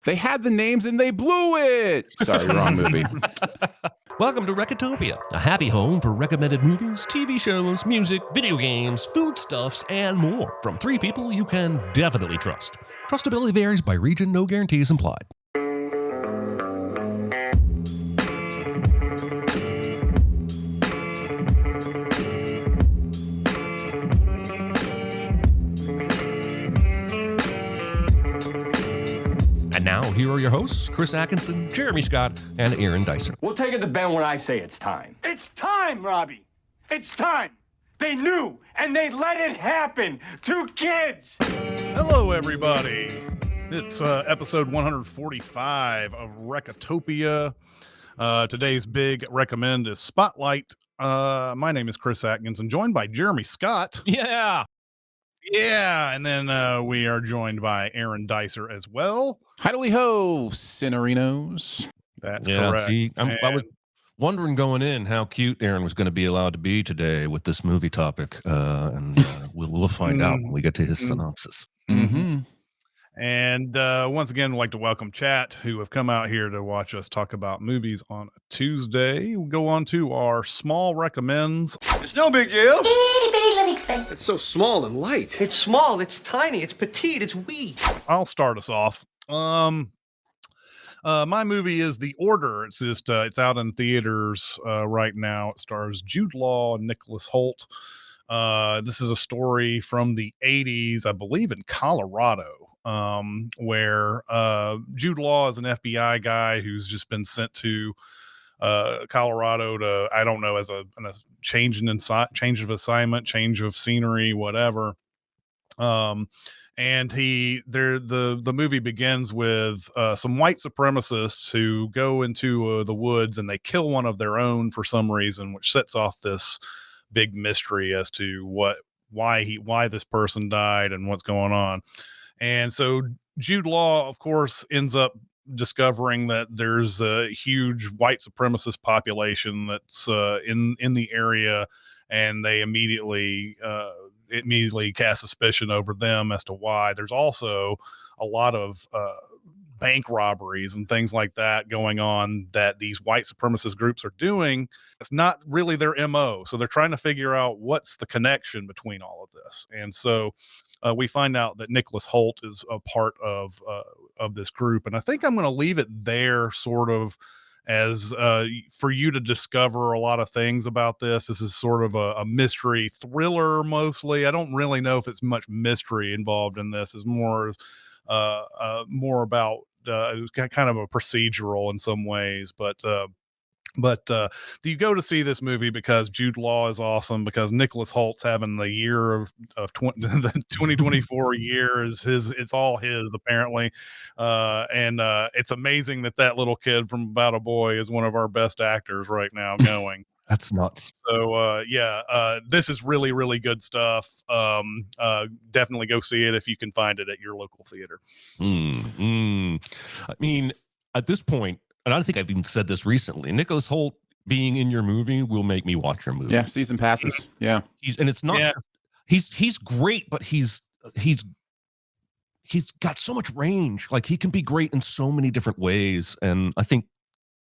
They had the names and they blew it. Sorry, wrong movie. Welcome to Recotopia, a happy home for recommended movies, TV shows, music, video games, foodstuffs, and more from three people you can definitely trust. Trustability varies by region, no guarantees implied. And now, here are your hosts, Chris Atkinson, Jeremy Scott, and Aaron Dicer. We'll take it to Ben when I say it's time. It's time, Robbie! It's time! They knew, and they let it happen! 2 kids! Hello, everybody. It's episode 145 of Recotopia. Today's big recommend is Spotlight. My name is Chris Atkinson, joined by Jeremy Scott. Yeah, and then we are joined by Aaron Dicer as well. Hi-do ho, Cinerinos. That's correct. See, I was wondering going in how cute Aaron was going to be allowed to be today with this movie topic, and we'll find out when we get to his synopsis. Mm-hmm. And once again, I'd like to welcome chat who have come out here to watch us talk about movies on a Tuesday. We'll go on to our small recommends. It's no big deal. Itty bitty living space. It's so small and light. It's small, it's tiny, it's petite, it's wee. I'll start us off. My movie is The Order. It's just it's out in theaters right now. It stars Jude Law and Nicholas Hoult. This is a story from the 80s, I believe, in Colorado, where Jude Law is an FBI guy who's just been sent to Colorado to, I don't know, as a change of assignment, change of scenery, whatever. And the movie begins with some white supremacists who go into the woods and they kill one of their own for some reason, which sets off this big mystery as to why this person died and what's going on. And so Jude Law, of course, ends up discovering that there's a huge white supremacist population that's in the area, and they immediately cast suspicion over them as to why. There's also a lot of bank robberies and things like that going on that these white supremacist groups are doing. It's not really their MO. So they're trying to figure out what's the connection between all of this. And so we find out that Nicholas Hoult is a part of this group. And I think I'm going to leave it there sort of as for you to discover a lot of things about this. This is sort of a mystery thriller mostly. I don't really know if it's much mystery involved in this. It's more about kind of a procedural in some ways, but do you go to see this movie because Jude Law is awesome, because Nicholas Holt's having the year of the 2024 year is his, it's all his apparently. And it's amazing that little kid from About a Boy is one of our best actors right now going. That's nuts. So this is really, really good stuff. Definitely go see it if you can find it at your local theater. I mean, at this point, and I think I've even said this recently, Nicholas Hoult being in your movie will make me watch your movie. Yeah, season passes. Yeah. It's not, he's great, but he's got so much range. Like, he can be great in so many different ways. And I think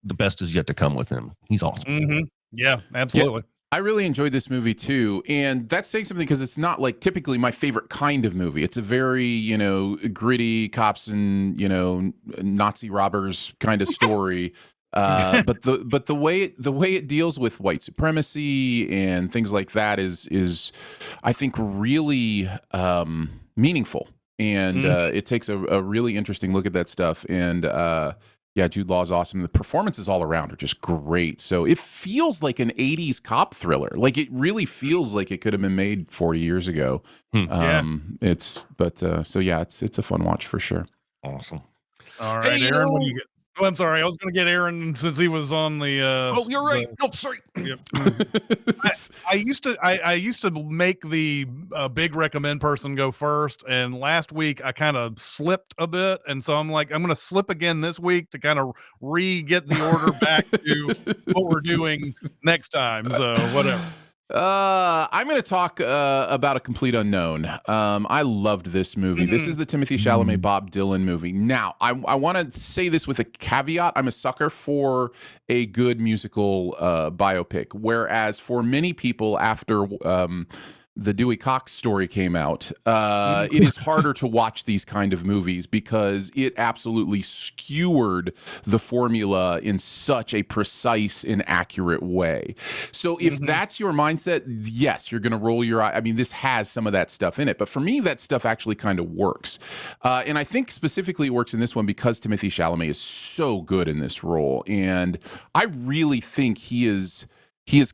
the best is yet to come with him. He's awesome. Mm-hmm. Yeah, absolutely. Yeah, I really enjoyed this movie too. And that's saying something, because it's not like typically my favorite kind of movie. It's a very, gritty cops and, Nazi robbers kind of story. But the way it deals with white supremacy and things like that is I think really meaningful. And it takes a really interesting look at that stuff. And yeah, Jude Law is awesome. The performances all around are just great. So it feels like an 80s cop thriller. Like, it really feels like it could have been made 40 years ago. It's a fun watch for sure. Awesome. All right, hey, Aaron, what do you get? Oh, I'm sorry. I was going to get Aaron since he was on the. Oh, you're right. No, sorry. Yep. I used to make the big recommend person go first, and last week I kind of slipped a bit, and so I'm like, I'm going to slip again this week to kind of get the order back to what we're doing next time. So whatever. I'm going to talk about A Complete Unknown. I loved this movie. This is the Timothy Chalamet, Bob Dylan movie. Now, I want to say this with a caveat. I'm a sucker for a good musical biopic, whereas for many people after the Dewey Cox story came out, it is harder to watch these kind of movies because it absolutely skewered the formula in such a precise and accurate way. So if that's your mindset, yes, you're going to roll your eye. I mean, this has some of that stuff in it, but for me, that stuff actually kind of works. And I think specifically it works in this one because Timothy Chalamet is so good in this role. And I really think he is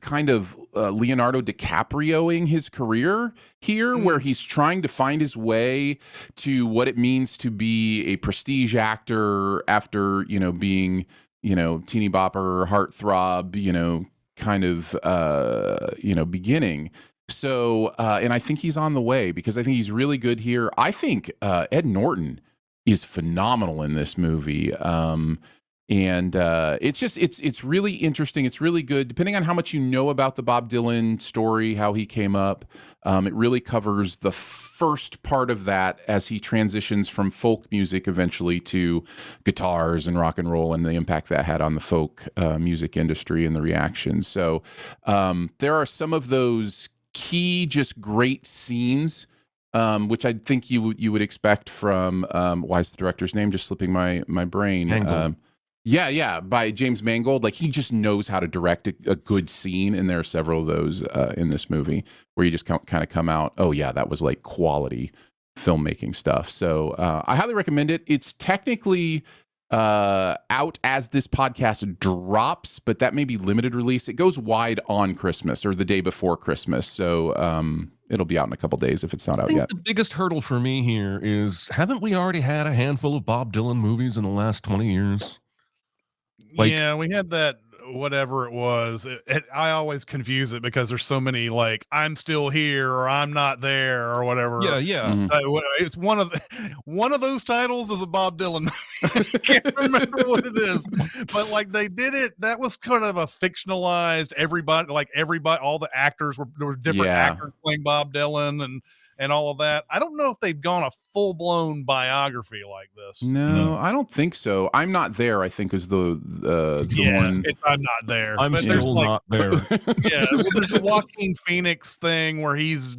kind of Leonardo DiCaprioing his career here, where he's trying to find his way to what it means to be a prestige actor after, being, teeny bopper, heartthrob, kind of, beginning. So, and I think he's on the way because I think he's really good here. I think Ed Norton is phenomenal in this movie. And it's really interesting. It's really good. Depending on how much you know about the Bob Dylan story, how he came up, it really covers the first part of that as he transitions from folk music eventually to guitars and rock and roll and the impact that had on the folk music industry and the reactions. So there are some of those key, just great scenes, which I think you would expect from, why is the director's name just slipping my brain? Yeah, by James Mangold. Like, he just knows how to direct a good scene, and there are several of those in this movie where you just kind of come out, oh yeah, that was like quality filmmaking stuff. So I highly recommend it. It's technically out as this podcast drops, but that may be limited release. It goes wide on Christmas or the day before Christmas, so it'll be out in a couple days if it's not out yet. The biggest hurdle for me here is, haven't we already had a handful of Bob Dylan movies in the last 20 years? Yeah, we had that, whatever it was. I always confuse it because there's so many, like, I'm still here or I'm not there or whatever. Yeah. It's one of those titles is a Bob Dylan. I can't remember what it is, but like they did it. That was kind of a fictionalized. Everybody, all the actors there were different actors playing Bob Dylan and all of that. I don't know if they've gone a full-blown biography like this. No, I don't think so. I'm Not There, I think, is the one. I'm Not There. I'm still not there. Yeah, there's the Joaquin Phoenix thing where he's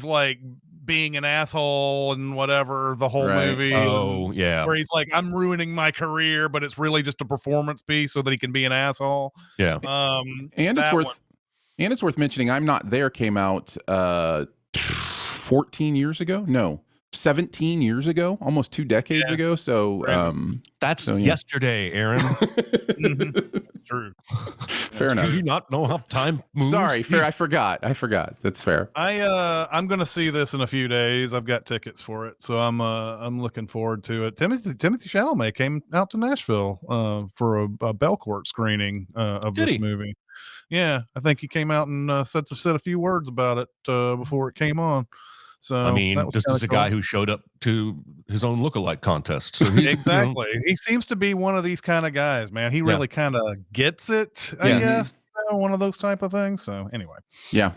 like being an asshole and whatever the whole movie. Oh, yeah. Where he's like, I'm ruining my career, but it's really just a performance piece so that he can be an asshole. Yeah. And it's worth mentioning, I'm Not There came out 14 years ago? No, 17 years ago, almost 2 decades ago. So that's yesterday, Aaron. That's true. Fair enough. Do you not know how time moves? Sorry, fair. I forgot. That's fair. I'm gonna see this in a few days. I've got tickets for it, so I'm looking forward to it. Timothy Chalamet came out to Nashville for a Belcourt screening of this movie. Yeah, I think he came out and said a few words about it before it came on. So I mean, just as a guy who showed up to his own lookalike contest. So exactly. He seems to be one of these kind of guys, man. He really kind of gets it, I guess. One of those type of things. So anyway. Yeah.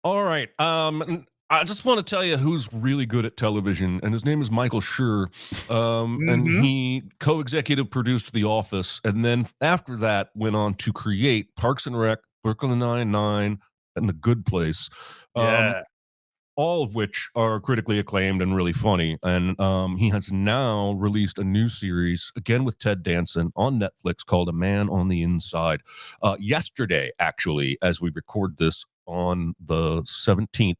All right. I just want to tell you who's really good at television, and his name is Michael Schur. And he co-executive produced The Office, and then after that went on to create Parks and Rec, Brooklyn Nine-Nine, and The Good Place. All of which are critically acclaimed and really funny. And he has now released a new series, again with Ted Danson, on Netflix called A Man on the Inside. Yesterday, actually, as we record this on the 17th,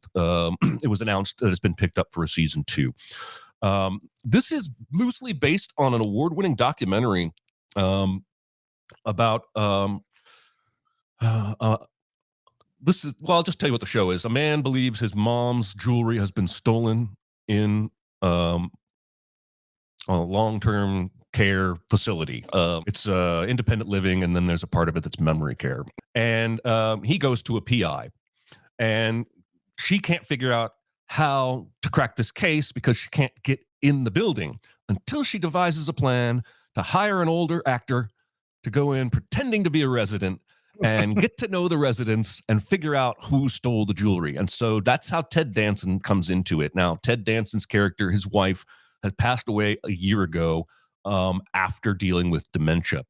it was announced that it's been picked up for a season 2. This is loosely based on an award-winning documentary about... I'll just tell you what the show is. A man believes his mom's jewelry has been stolen in a long-term care facility. It's independent living, and then there's a part of it that's memory care. And he goes to a PI, and she can't figure out how to crack this case because she can't get in the building until she devises a plan to hire an older actor to go in pretending to be a resident and get to know the residents and figure out who stole the jewelry. And so that's how Ted Danson comes into it. Now, Ted Danson's character, his wife, has passed away a year ago after dealing with dementia.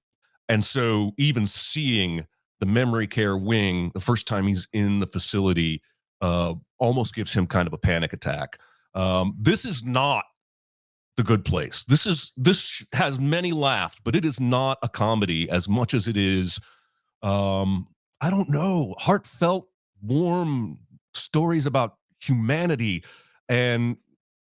And so even seeing the memory care wing the first time he's in the facility almost gives him kind of a panic attack. This is not The Good Place. This has many laughs, but it is not a comedy as much as it is, I don't know, heartfelt, warm stories about humanity. And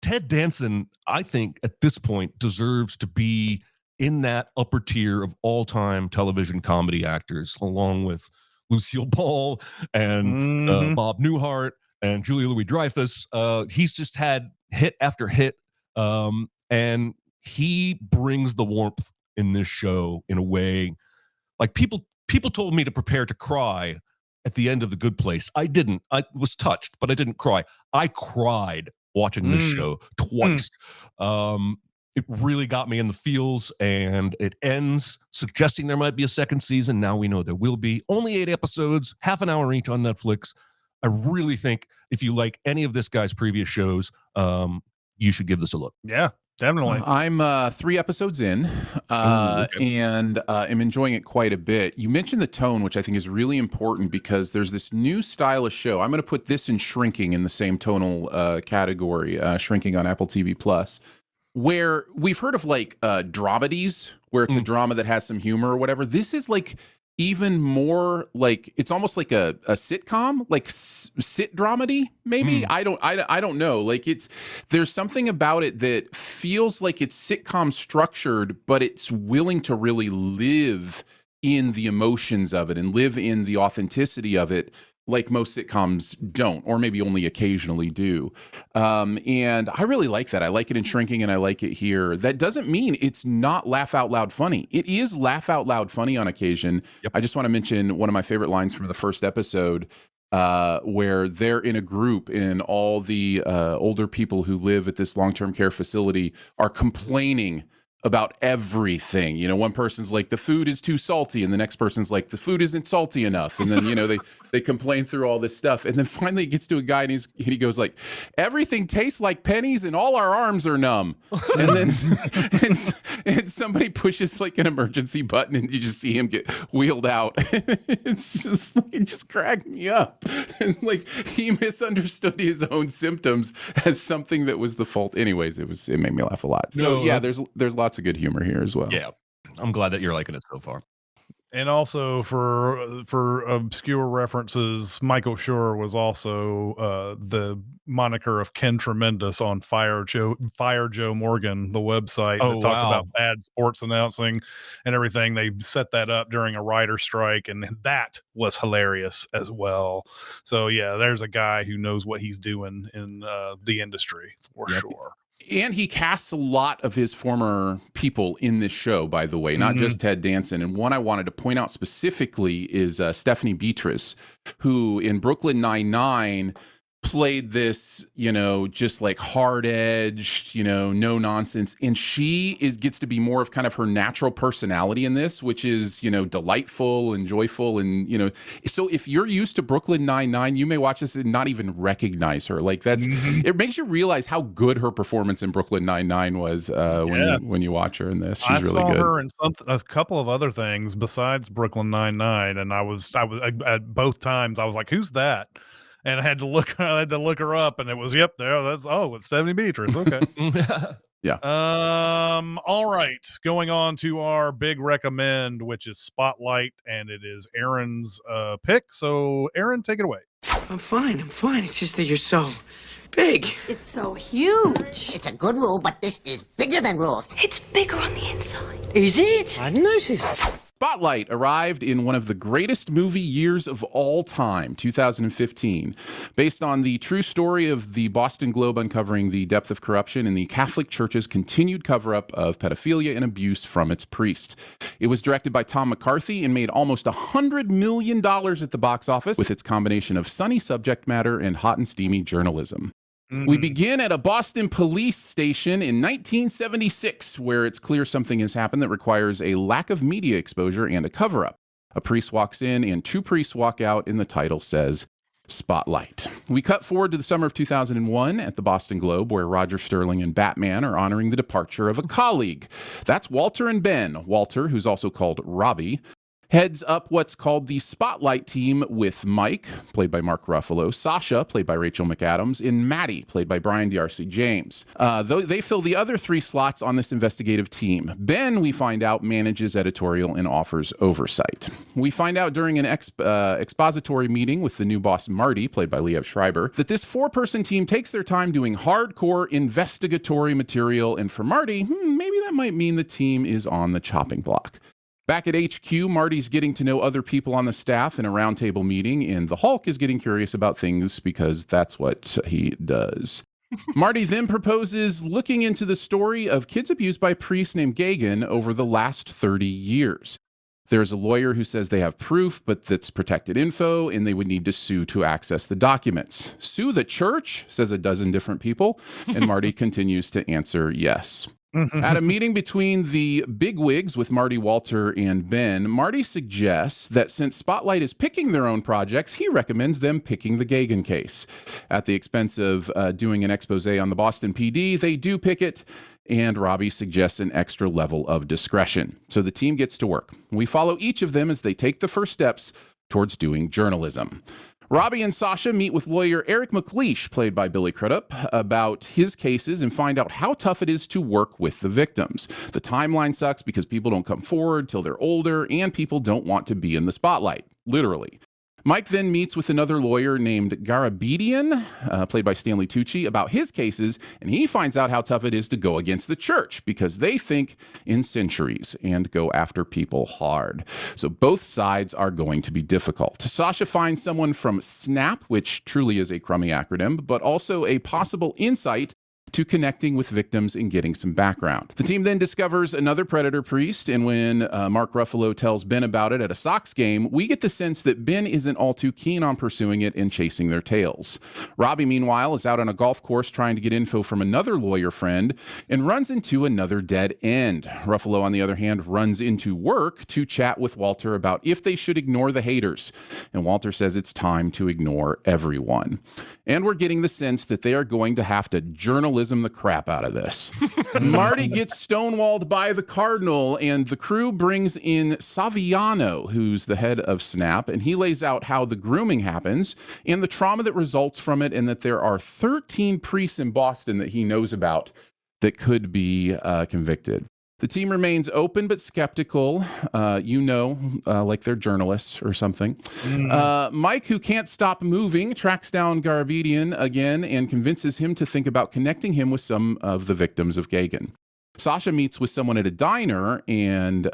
Ted Danson, I think, at this point, deserves to be in that upper tier of all-time television comedy actors, along with Lucille Ball and Bob Newhart and Julia Louis-Dreyfus. He's just had hit after hit, and he brings the warmth in this show in a way. Like people told me to prepare to cry at the end of The Good Place. I didn't. I was touched, but I didn't cry. I cried watching this show twice. It really got me in the feels, and it ends suggesting there might be a second season. Now we know there will be. Only 8 episodes, half an hour each on Netflix. I really think if you like any of this guy's previous shows, you should give this a look. Yeah, definitely. I'm 3 episodes in, and am enjoying it quite a bit. You mentioned the tone, which I think is really important because there's this new style of show. I'm going to put this and Shrinking in the same tonal category, Shrinking on Apple TV Plus, where we've heard of like dramedies, where it's a drama that has some humor or whatever. This is like even more like, it's almost like a sitcom, like sit dramedy maybe. I don't know. Like there's something about it that feels like it's sitcom structured, but it's willing to really live in the emotions of it and live in the authenticity of it, like most sitcoms don't, or maybe only occasionally do. And I really like that. I like it in Shrinking, and I like it here. That doesn't mean it's not laugh out loud funny. It is laugh out loud funny on occasion. Yep. I just want to mention one of my favorite lines from the first episode, where they're in a group and all the older people who live at this long-term care facility are complaining about everything. You know, one person's like, the food is too salty, and the next person's like, the food isn't salty enough. And then, you know, they complain through all this stuff. And then finally it gets to a guy and he goes like, everything tastes like pennies and all our arms are numb. And then and somebody pushes like an emergency button and you just see him get wheeled out. It's just like, it just cracked me up. And like he misunderstood his own symptoms as something that was the fault. Anyways, it made me laugh a lot. So yeah, there's lots of good humor here as well. Yeah, I'm glad that you're liking it so far. And also for obscure references, Michael Schur was also the moniker of Ken Tremendous on Fire Joe Morgan, the website that talked about bad sports announcing and everything. They set that up during a writer strike, and that was hilarious as well. So yeah, there's a guy who knows what he's doing in the industry for sure. And he casts a lot of his former people in this show, by the way, not just Ted Danson. And one I wanted to point out specifically is Stephanie Beatrice, who in Brooklyn Nine-Nine played this, you know, just like hard-edged, you know, no nonsense. And she gets to be more of kind of her natural personality in this, which is, you know, delightful and joyful. And, you know, so if you're used to Brooklyn Nine-Nine, you may watch this and not even recognize her. Like that's, it makes you realize how good her performance in Brooklyn Nine-Nine was when you watch her in this. She's really good. I saw her in a couple of other things besides Brooklyn Nine-Nine. And I was at both times, I was like, who's that? And I had to look her up, and it was, yep, there. It's Stephanie Beatrice. Okay. Yeah. All right. Going on to our big recommend, which is Spotlight, and it is Aaron's pick. So, Aaron, take it away. I'm fine. It's just that you're so big. It's so huge. It's a good rule, but this is bigger than rules. It's bigger on the inside. Is it? I noticed. Spotlight arrived in one of the greatest movie years of all time, 2015, based on the true story of the Boston Globe uncovering the depth of corruption in the Catholic Church's continued cover-up of pedophilia and abuse from its priests. It was directed by Tom McCarthy and made almost $100 million at the box office with its combination of sunny subject matter and hot and steamy journalism. We begin at a Boston police station in 1976, where it's clear something has happened that requires a lack of media exposure and a cover-up. A priest walks in and 2 priests walk out, and the title says, Spotlight. We cut forward to the summer of 2001 at the Boston Globe, where Roger Sterling and Batman are honoring the departure of a colleague. That's Walter and Ben. Walter, who's also called Robbie, heads up what's called the Spotlight team with Mike, played by Mark Ruffalo, Sasha, played by Rachel McAdams, and Maddie, played by Brian D'Arcy James. Though they fill the other 3 slots on this investigative team. Ben, we find out, manages editorial and offers oversight. We find out during an expository meeting with the new boss, Marty, played by Liev Schreiber, that this 4-person team takes their time doing hardcore investigatory material, and for Marty, maybe that might mean the team is on the chopping block. Back at HQ, Marty's getting to know other people on the staff in a roundtable meeting, and the Hulk is getting curious about things because that's what he does. Marty then proposes looking into the story of kids abused by priests named Gagan over the last 30 years. There's a lawyer who says they have proof, but that's protected info, and they would need to sue to access the documents. Sue the church, says a dozen different people, and Marty continues to answer yes. At a meeting between the bigwigs with Marty, Walter, and Ben, Marty suggests that since Spotlight is picking their own projects, he recommends them picking the Gagan case. At the expense of doing an expose on the Boston PD, they do pick it, and Robbie suggests an extra level of discretion. So the team gets to work. We follow each of them as they take the first steps towards doing journalism. Robbie and Sasha meet with lawyer Eric McLeish, played by Billy Crudup, about his cases and find out how tough it is to work with the victims. The timeline sucks because people don't come forward till they're older and people don't want to be in the spotlight, literally. Mike then meets with another lawyer named Garabedian, played by Stanley Tucci, about his cases, and he finds out how tough it is to go against the church because they think in centuries and go after people hard. So both sides are going to be difficult. Sasha finds someone from SNAP, which truly is a crummy acronym, but also a possible insight to connecting with victims and getting some background. The team then discovers another predator priest, and when Mark Ruffalo tells Ben about it at a Sox game, we get the sense that Ben isn't all too keen on pursuing it and chasing their tails. Robbie, meanwhile, is out on a golf course trying to get info from another lawyer friend and runs into another dead end. Ruffalo, on the other hand, runs into work to chat with Walter about if they should ignore the haters, and Walter says it's time to ignore everyone. And we're getting the sense that they are going to have to journalism the crap out of this. Marty gets stonewalled by the Cardinal, and the crew brings in Saviano, who's the head of SNAP, and he lays out how the grooming happens and the trauma that results from it, and that there are 13 priests in Boston that he knows about that could be convicted. The team remains open but skeptical, like they're journalists or something. Mike, who can't stop moving, tracks down Garabedian again and convinces him to think about connecting him with some of the victims of Gagan. Sasha meets with someone at a diner, and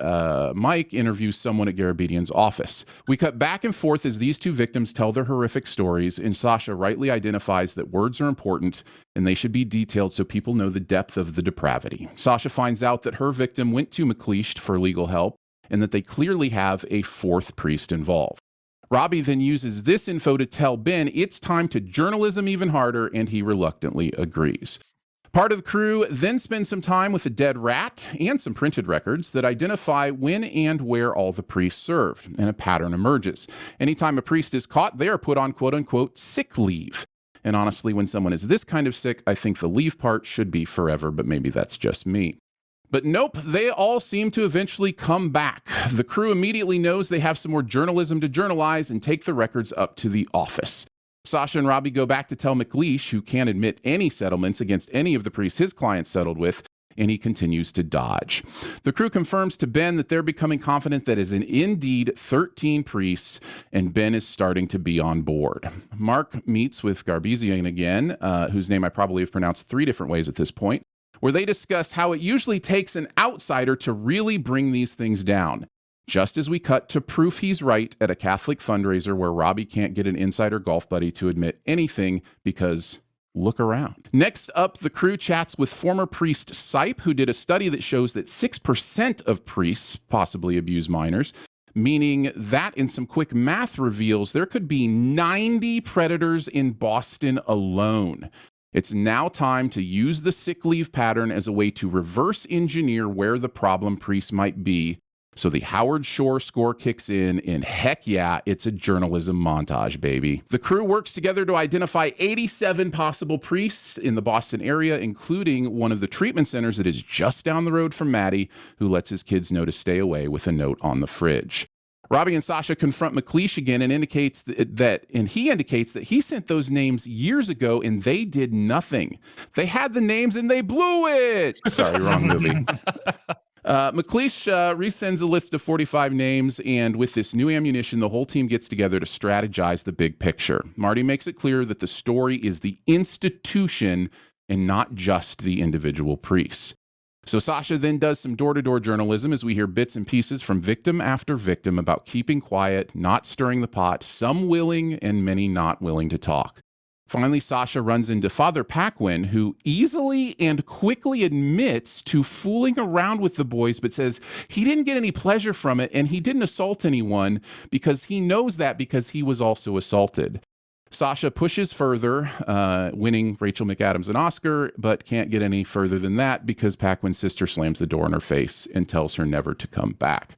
Mike interviews someone at Garabedian's office. We cut back and forth as these 2 victims tell their horrific stories, and Sasha rightly identifies that words are important and they should be detailed so people know the depth of the depravity. Sasha finds out that her victim went to McLeish for legal help and that they clearly have a 4th priest involved. Robbie then uses this info to tell Ben it's time to journalism even harder, and he reluctantly agrees. Part of the crew then spends some time with a dead rat and some printed records that identify when and where all the priests served, and a pattern emerges. Anytime a priest is caught, they are put on quote-unquote sick leave. And honestly, when someone is this kind of sick, I think the leave part should be forever, but maybe that's just me. But nope, they all seem to eventually come back. The crew immediately knows they have some more journalism to journalize and take the records up to the office. Sasha and Robbie go back to tell McLeish, who can't admit any settlements against any of the priests his clients settled with, and he continues to dodge. The crew confirms to Ben that they're becoming confident that is indeed 13 priests, and Ben is starting to be on board. Mark meets with Garabedian again, whose name I probably have pronounced 3 different ways at this point, where they discuss how it usually takes an outsider to really bring these things down. Just as we cut to proof he's right at a Catholic fundraiser where Robbie can't get an insider golf buddy to admit anything because look around. Next up, the crew chats with former priest Sipe, who did a study that shows that 6% of priests possibly abuse minors, meaning that in some quick math reveals there could be 90 predators in Boston alone. It's now time to use the sick leave pattern as a way to reverse engineer where the problem priests might be So the Howard Shore score kicks in, and heck yeah, it's a journalism montage, baby. The crew works together to identify 87 possible priests in the Boston area, including one of the treatment centers that is just down the road from Maddie, who lets his kids know to stay away with a note on the fridge. Robbie and Sasha confront McLeish again and he indicates that he sent those names years ago and they did nothing. They had the names and they blew it. Sorry, wrong movie. McLeish resends a list of 45 names, and with this new ammunition, the whole team gets together to strategize the big picture. Marty makes it clear that the story is the institution and not just the individual priests. So Sasha then does some door-to-door journalism as we hear bits and pieces from victim after victim about keeping quiet, not stirring the pot, some willing and many not willing to talk. Finally, Sasha runs into Father Paquin, who easily and quickly admits to fooling around with the boys, but says he didn't get any pleasure from it and he didn't assault anyone because he knows that because he was also assaulted. Sasha pushes further, winning Rachel McAdams an Oscar, but can't get any further than that because Paquin's sister slams the door in her face and tells her never to come back.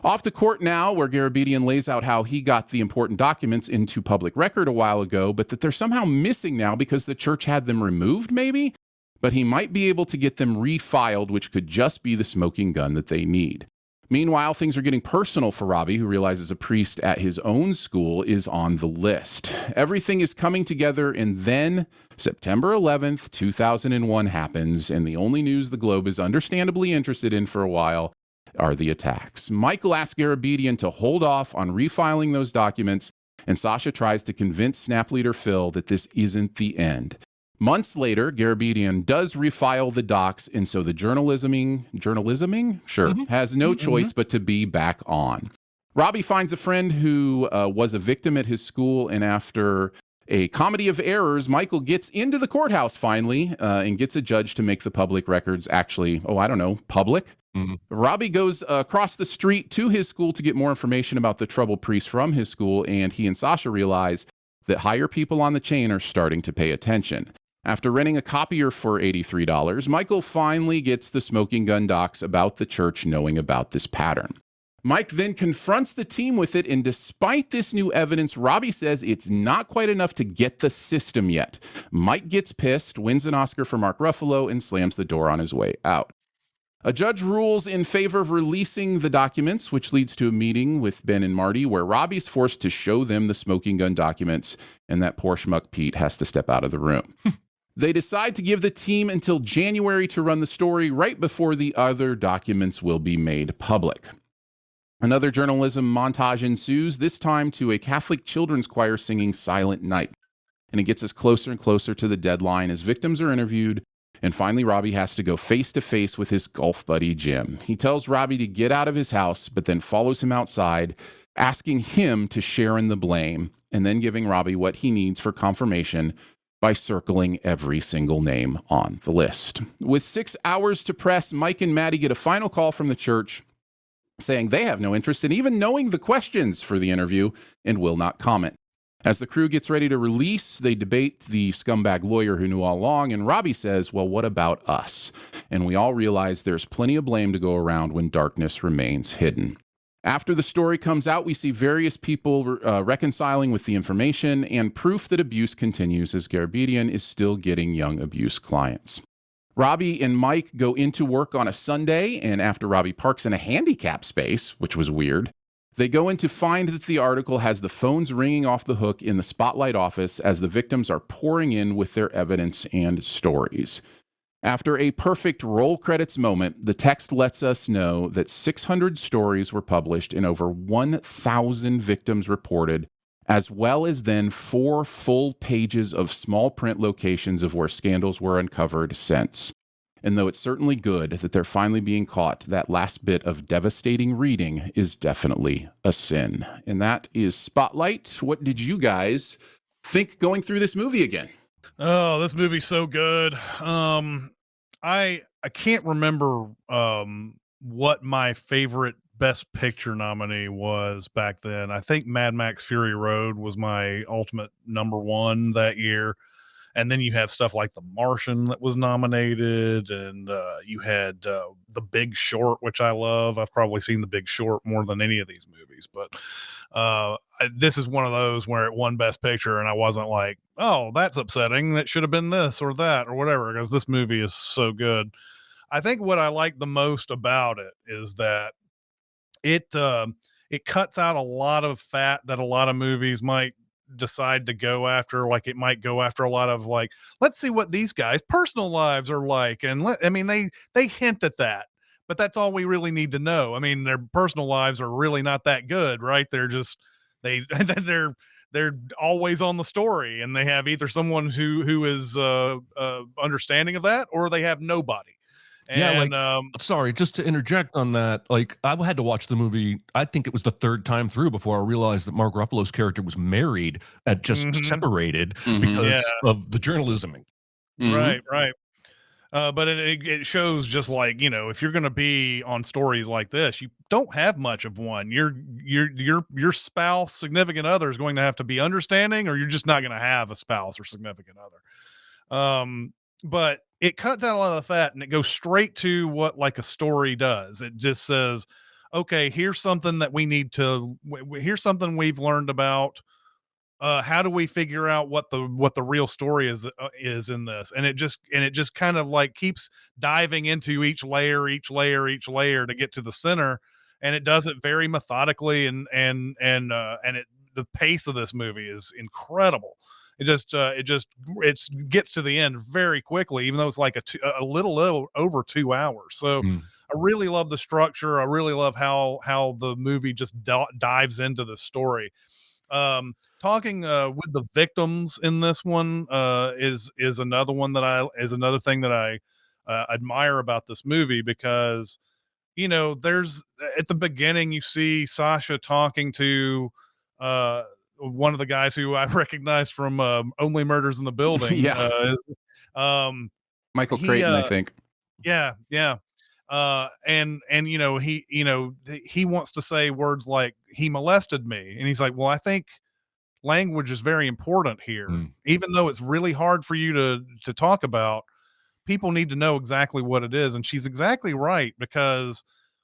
Off to court now, where Garabedian lays out how he got the important documents into public record a while ago, but that they're somehow missing now because the church had them removed, maybe? But he might be able to get them refiled, which could just be the smoking gun that they need. Meanwhile, things are getting personal for Robbie, who realizes a priest at his own school is on the list. Everything is coming together, and then September 11th, 2001 happens, and the only news the Globe is understandably interested in for a while are the attacks. Michael asks Garabedian to hold off on refiling those documents, and Sasha tries to convince Snap leader Phil that this isn't the end. Months later, Garabedian does refile the docs, and so the journalisming? Sure, has no choice but to be back on. Robbie finds a friend who was a victim at his school, and after a comedy of errors, Michael gets into the courthouse finally and gets a judge to make the public records actually, public. Robbie goes across the street to his school to get more information about the troubled priest from his school, and he and Sasha realize that higher people on the chain are starting to pay attention. After renting a copier for $83, Michael finally gets the smoking gun docs about the church knowing about this pattern. Mike then confronts the team with it, and despite this new evidence, Robbie says it's not quite enough to get the system yet. Mike gets pissed, wins an Oscar for Mark Ruffalo, and slams the door on his way out. A judge rules in favor of releasing the documents, which leads to a meeting with Ben and Marty, where Robbie's forced to show them the smoking gun documents, and that poor schmuck Pete has to step out of the room. They decide to give the team until January to run the story right before the other documents will be made public. Another journalism montage ensues, this time to a Catholic children's choir singing Silent Night. And it gets us closer and closer to the deadline as victims are interviewed, and finally Robbie has to go face-to-face with his golf buddy Jim. He tells Robbie to get out of his house, but then follows him outside, asking him to share in the blame, and then giving Robbie what he needs for confirmation by circling every single name on the list. With 6 hours to press, Mike and Maddie get a final call from the church saying they have no interest in even knowing the questions for the interview and will not comment. As the crew gets ready to release, they debate the scumbag lawyer who knew all along, and Robbie says, well, what about us? And we all realize there's plenty of blame to go around when darkness remains hidden. After the story comes out, we see various people reconciling with the information and proof that abuse continues as Garabedian is still getting young abuse clients. Robbie and Mike go into work on a Sunday, and after Robbie parks in a handicap space, which was weird, they go in to find that the article has the phones ringing off the hook in the Spotlight office as the victims are pouring in with their evidence and stories. After a perfect roll credits moment, the text lets us know that 600 stories were published and over 1,000 victims reported, as well as then 4 full pages of small print locations of where scandals were uncovered since. And though it's certainly good that they're finally being caught, that last bit of devastating reading is definitely a sin. And that is Spotlight. What did you guys think going through this movie again? Oh, this movie's so good. I can't remember what my favorite Best Picture nominee was back then. I think Mad Max Fury Road was my ultimate number one that year. And then you have stuff like The Martian that was nominated, and you had The Big Short, which I love. I've probably seen The Big Short more than any of these movies, but this is one of those where it won Best Picture, and I wasn't like, oh, that's upsetting. That should have been this or that or whatever, because this movie is so good. I think what I like the most about it is that it cuts out a lot of fat that a lot of movies might decide to go after. Like, it might go after a lot of, like, let's see what these guys' personal lives are like, and I mean, they hint at that, but that's all we really need to know. I mean, their personal lives are really not that good, right? They're just they're always on the story, and they have either someone who is understanding of that, or they have nobody. And sorry, just to interject on that, like, I had to watch the movie, I think it was the third time through before I realized that Mark Ruffalo's character was married, just separated because of the journalism. Right. But it shows, just like, if you're going to be on stories like this, you don't have much of one. Your spouse, significant other is going to have to be understanding, or you're just not going to have a spouse or significant other. But it cuts out a lot of the fat, and it goes straight to what, like, a story does. It just says, okay, here's something that we need to, here's something we've learned about. How do we figure out what the real story is in this? And it just kind of, like, keeps diving into each layer to get to the center. And it does it very methodically, and the pace of this movie is incredible. It gets to the end very quickly, even though it's like a little over 2 hours. So I really love the structure. I really love how the movie just dives into the story. Talking with the victims in this one is another one is another thing that I admire about this movie, because there's, at the beginning, you see Sasha talking to one of the guys who I recognize from Only Murders in the Building. Michael Creighton, I think. Yeah. And he wants to say words like, he molested me, and he's like, well, I think language is very important here. Even though it's really hard for you to talk about, people need to know exactly what it is. And she's exactly right, because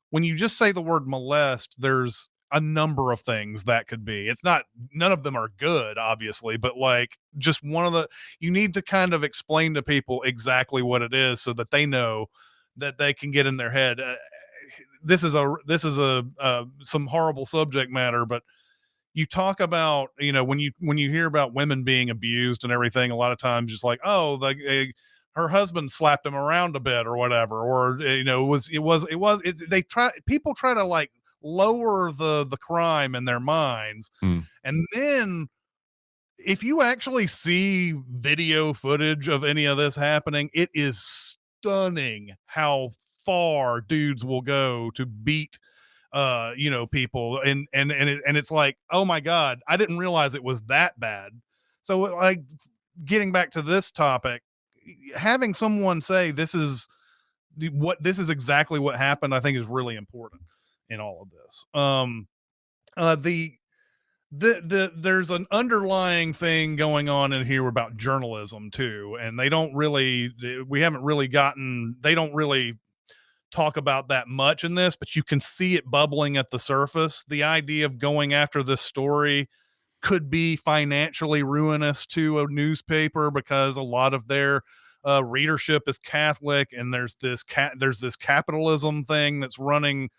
when you just say the word molest, there's a number of things that could be. It's not, none of them are good, obviously, but, like, just you need to kind of explain to people exactly what it is, so that they know, that they can get in their head. This is some horrible subject matter, but you talk about, when you hear about women being abused and everything, a lot of times just like, oh, her husband slapped him around a bit or whatever, or people try to, like, lower the crime in their minds. And then, if you actually see video footage of any of this happening, it is stunning how far dudes will go to beat people, and it's like, oh my God, I didn't realize it was that bad. So, like, getting back to this topic, having someone say this is exactly what happened, I think, is really important in all of this. There's an underlying thing going on in here about journalism too, and they don't really talk about that much in this, but you can see it bubbling at the surface. The idea of going after this story could be financially ruinous to a newspaper, because a lot of their readership is Catholic, and there's this capitalism thing that's running,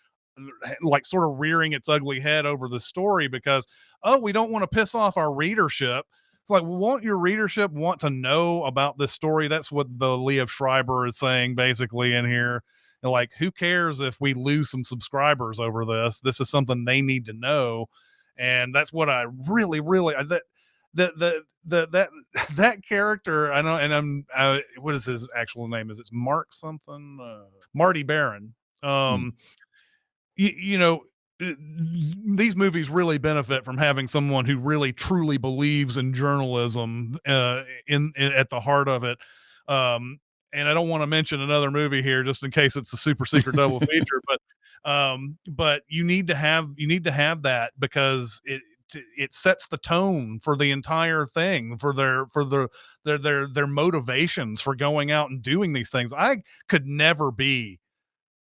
like, sort of rearing its ugly head over the story, because, oh, we don't want to piss off our readership. It's like, well, won't your readership want to know about this story? That's what the Liev Schreiber is saying basically in here. And, like, who cares if we lose some subscribers over this? This is something they need to know. And that's what I really, that character, I know, and what is his actual name? It's Mark something, Marty Baron. These movies really benefit from having someone who really truly believes in journalism in at the heart of it. And I don't want to mention another movie here just in case it's a super secret double feature, but you need to have that, because it sets the tone for the entire thing, for the their motivations for going out and doing these things. Could never be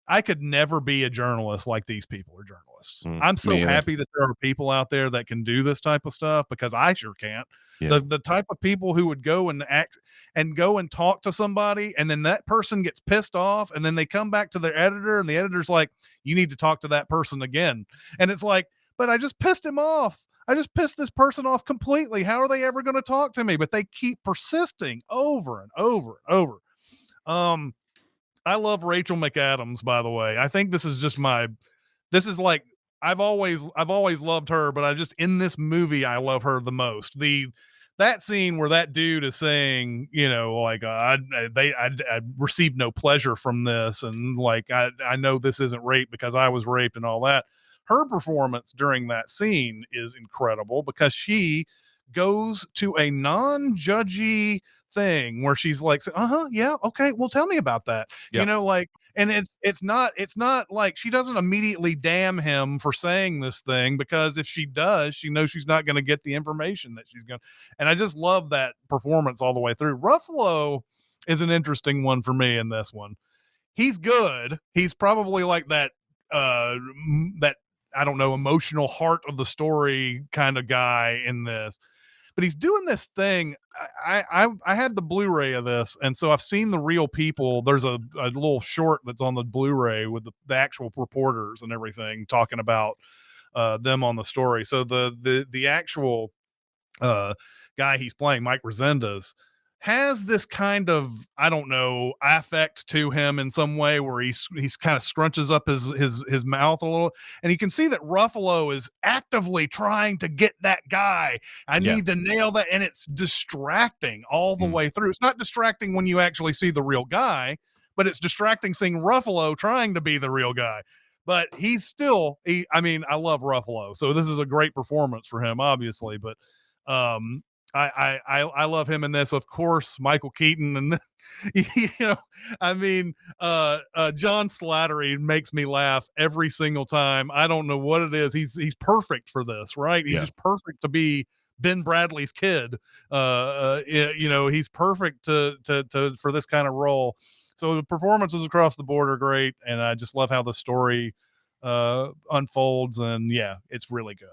a journalist like these people are journalists. I'm so me either. happy that there are people out there that can do this type of stuff, because I sure can't. Yeah. The type of people who would go and go and talk to somebody, and then that person gets pissed off, and then they come back to their editor, and the editor's like, you need to talk to that person again. And it's like, but I just pissed him off. I just pissed this person off completely. How are they ever going to talk to me? But they keep persisting over and over and over. I love Rachel McAdams, by the way. I think this is like, I've always loved her, but in this movie, I love her the most. That scene where that dude is saying, like, I received no pleasure from this. And like, I know this isn't rape because I was raped and all that. Her performance during that scene is incredible, because she goes to a non-judgy thing where she's like, yeah, okay, well, tell me about that. Yeah. Like, and it's not like she doesn't immediately damn him for saying this thing, because if she does, she knows she's not going to get the information that she's going to. And I just love that performance all the way through. Ruffalo is an interesting one for me in this one. He's good. He's probably like that I don't know, emotional heart of the story kind of guy in this. But he's doing this thing. I had the Blu-ray of this, and so I've seen the real people. There's a little short that's on the Blu-ray with the actual reporters and everything talking about them on the story. So the actual guy he's playing, Mike Resendez, has this kind of, I don't know, affect to him in some way, where he's kind of scrunches up his mouth a little, and you can see that Ruffalo is actively trying to get that guy. I need to nail that, and it's distracting all the way through. It's not distracting when you actually see the real guy, but it's distracting seeing Ruffalo trying to be the real guy. But he's still, I love Ruffalo, so this is a great performance for him, obviously. But I love him in this, of course. Michael Keaton, and John Slattery makes me laugh every single time. I don't know what it is. He's perfect for this, right? He's just perfect to be Ben Bradley's kid. He's perfect to for this kind of role. So the performances across the board are great, and I just love how the story unfolds, and it's really good.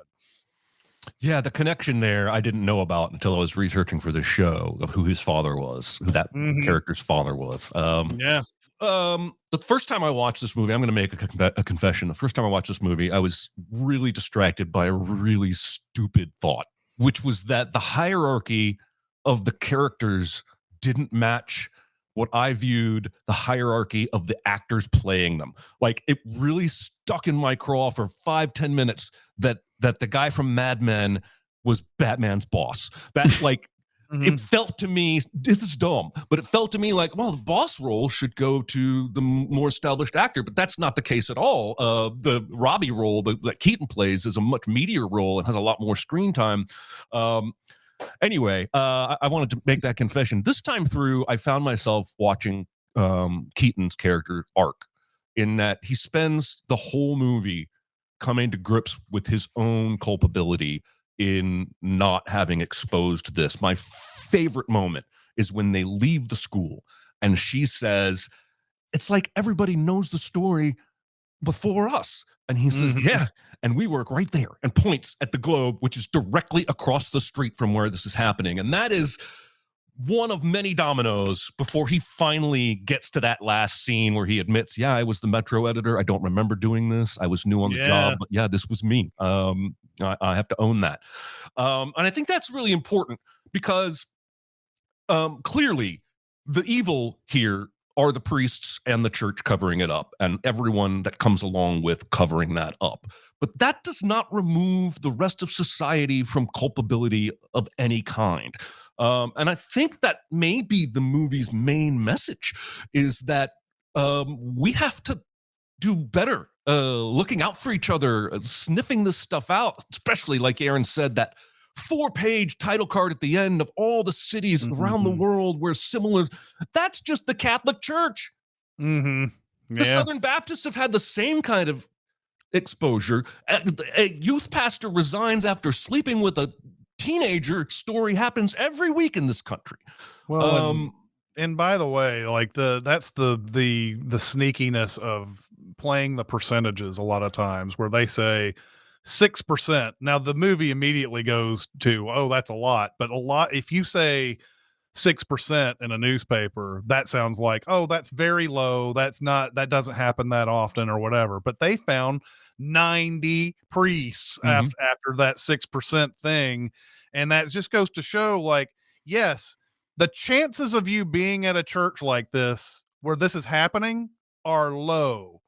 Yeah, the connection there I didn't know about until I was researching for this show, of who his father was, who that character's father was. The first time I watched this movie, I'm going to make a confession. The first time I watched this movie, I was really distracted by a really stupid thought, which was that the hierarchy of the characters didn't match what I viewed the hierarchy of the actors playing them. Like, it really stuck in my craw for 5-10 minutes that the guy from Mad Men was Batman's boss. That, like, it felt to me, this is dumb, but it felt to me like, well, the boss role should go to the more established actor, but that's not the case at all. The Robbie role that Keaton plays is a much meatier role and has a lot more screen time. Anyway, I wanted to make that confession. This time through, I found myself watching Keaton's character arc, in that he spends the whole movie coming to grips with his own culpability in not having exposed this. My favorite moment is when they leave the school and she says, it's like everybody knows the story before us. And he says, yeah, and we work right there, and points at the globe, which is directly across the street from where this is happening. And that is one of many dominoes before he finally gets to that last scene where he admits, I was the Metro editor. I don't remember doing this. I was new on the job, but this was me. I have to own that. And I think that's really important, because clearly the evil here are the priests and the church covering it up, and everyone that comes along with covering that up. But that does not remove the rest of society from culpability of any kind. And I think that may be the movie's main message, is that we have to do better, looking out for each other, sniffing this stuff out, especially, like Aaron said, that 4-page title card at the end of all the cities around the world where similar, that's just the Catholic Church. The Southern Baptists have had the same kind of exposure. A youth pastor resigns after sleeping with a teenager story happens every week in this country. Well, and by the way, like that's the sneakiness of playing the percentages a lot of times where they say 6%. Now the movie immediately goes to, oh, that's a lot. But if you say 6% in a newspaper, that sounds like, oh, that's very low. That doesn't happen that often or whatever. But they found 90 priests after that 6% thing. And that just goes to show, like, yes, the chances of you being at a church like this where this is happening are low,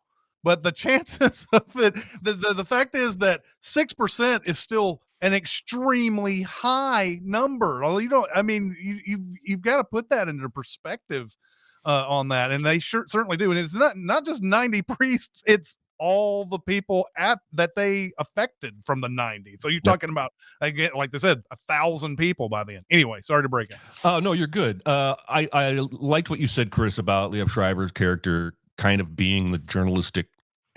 but the chances of it, the fact is that 6% is still an extremely high number. Well, you've got to put that into perspective on that, and they certainly do. And it's not just 90 priests; it's all the people that they affected from the 90. So you're talking about, again, like they said, 1,000 people by the end. Anyway, sorry to break it. No, you're good. I liked what you said, Chris, about Liev Schreiber's character kind of being the journalistic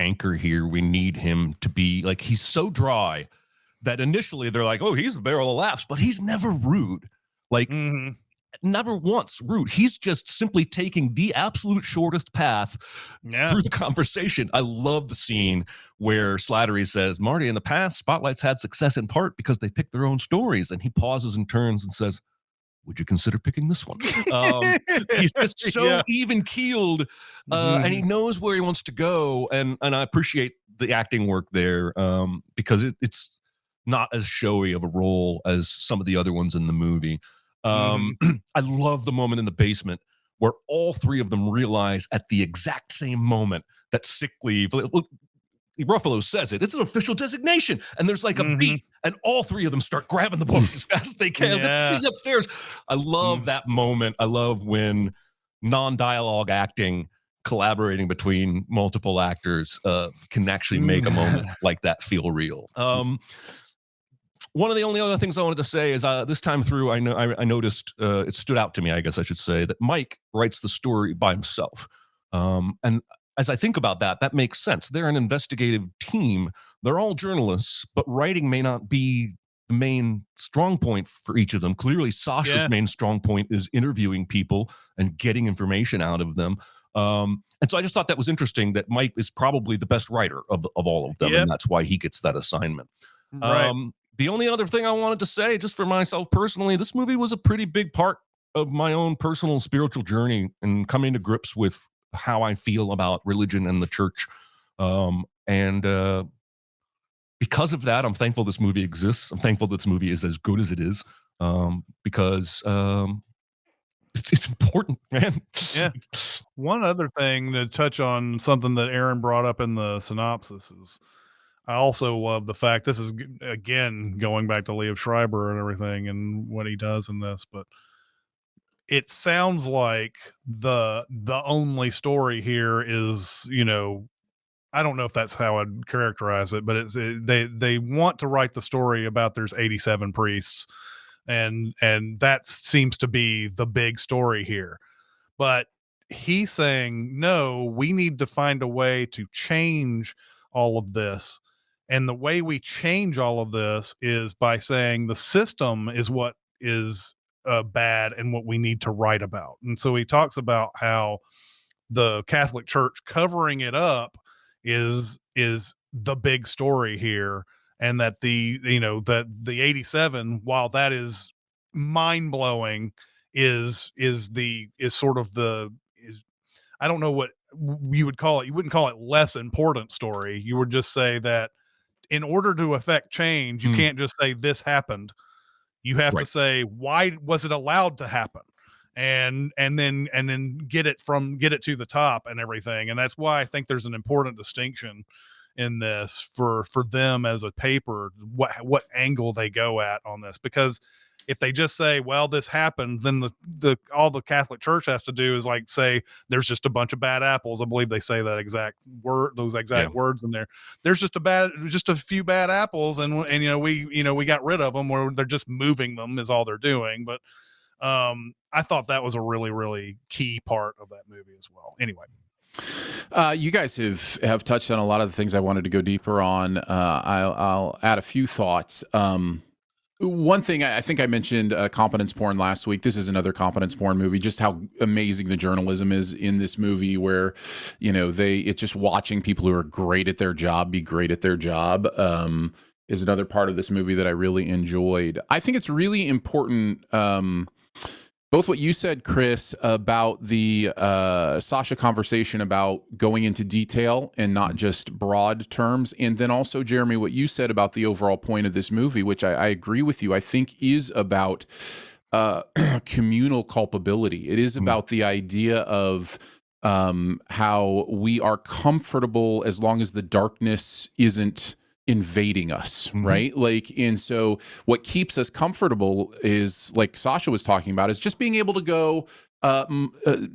anchor here. We need him to be like, he's so dry that initially they're like, oh, he's the barrel of laughs, but he's never rude. Like, never once rude. He's just simply taking the absolute shortest path through the conversation. I love the scene where Slattery says, Marty, in the past, Spotlight's had success in part because they picked their own stories. And he pauses and turns and says, would you consider picking this one? He's just so even keeled, and he knows where he wants to go. And I appreciate the acting work there because it's not as showy of a role as some of the other ones in the movie. I love the moment in the basement where all three of them realize at the exact same moment that sick leave. Look, Ruffalo says it. It's an official designation. And there's like a beat, and all three of them start grabbing the books as fast as they can. That's upstairs. I love that moment. I love when non-dialogue acting, collaborating between multiple actors can actually make a moment like that feel real. One of the only other things I wanted to say is this time through, I noticed, it stood out to me, I guess I should say, that Mike writes the story by himself. And as I think about that, that makes sense. They're an investigative team. They're all journalists, but writing may not be the main strong point for each of them. Clearly, Sasha's main strong point is interviewing people and getting information out of them. And so I just thought that was interesting that Mike is probably the best writer of all of them, and that's why he gets that assignment. Right. The only other thing I wanted to say, just for myself personally, this movie was a pretty big part of my own personal spiritual journey and coming to grips with how I feel about religion and the church. And because of that, I'm thankful this movie exists. I'm thankful this movie is as good as it is because it's important, man. Yeah. One other thing to touch on something that Aaron brought up in the synopsis is I also love the fact, this is again going back to Liev Schreiber and everything and what he does in this, but it sounds like the only story here is, I don't know if that's how I'd characterize it, but they want to write the story about there's 87 priests, and that seems to be the big story here. But he's saying, no, we need to find a way to change all of this. And the way we change all of this is by saying the system is what is bad and what we need to write about. And so he talks about how the Catholic Church covering it up is the big story here, and that the 87, while that is mind-blowing, is I don't know what you would call it. You wouldn't call it less important story. You would just say that in order to affect change, you can't just say this happened. You have to say, why was it allowed to happen? And then get it to the top and everything. And that's why I think there's an important distinction in this for them as a paper, what angle they go at on this. Because if they just say, well, this happened, then all the Catholic Church has to do is like say there's just a bunch of bad apples. I believe they say that exact word, those exact words in there. There's just a few bad apples, and we got rid of them, where they're just moving them is all they're doing. But I thought that was a really, really key part of that movie as well. Anyway. You guys have touched on a lot of the things I wanted to go deeper on. I'll add a few thoughts. one thing I think I mentioned competence porn last week. This is another competence porn movie. Just how amazing the journalism is in this movie, where it's just watching people who are great at their job be great at their job. Is another part of this movie that I really enjoyed. I think it's really important. Both what you said, Chris, about the Sasha conversation about going into detail and not just broad terms, and then also, Jeremy, what you said about the overall point of this movie, which I agree with you, I think is about communal culpability. It is about the idea of how we are comfortable as long as the darkness isn't invading us, right? And so what keeps us comfortable is, like Sasha was talking about, is just being able to go